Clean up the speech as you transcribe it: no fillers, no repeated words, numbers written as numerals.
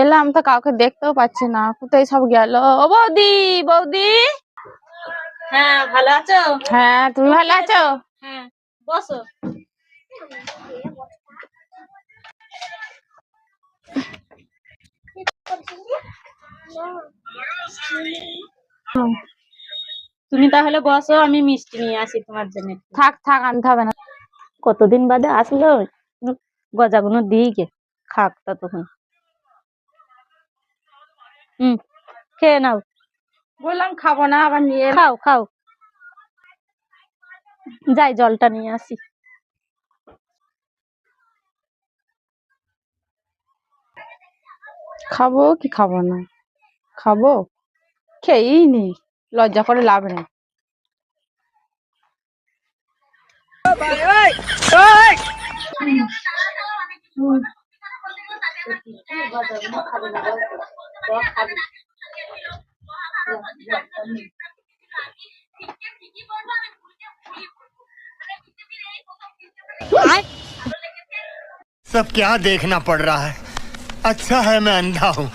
এলাম তো কাউকে দেখতেও পাচ্ছি না, কোথায় সব গেল। ও বৌদি, বৌদি। হ্যাঁ, ভালো আছো? হ্যাঁ, তুমি ভালো আছো? হ্যাঁ, বসো। তুমি তাহলে বসো, আমি মিষ্টি নিয়ে আসি তোমার জন্য। থাক থাক, আনতে হবে না। কতদিন বাদে আসলো, গজাগুলো দিই গে, খাক ততক্ষণ। খেয়ে নাও। বললাম খাবো না, আবার নিয়ে খাও খাও। যাই জলটা নিয়ে আসি। খাবো কি খাবো না? খাবো, খেয়েই নি, লজ্জা করে লাভ নেই। सब क्या देखना पड़ रहा है। अच्छा है मैं अंधा हूँ।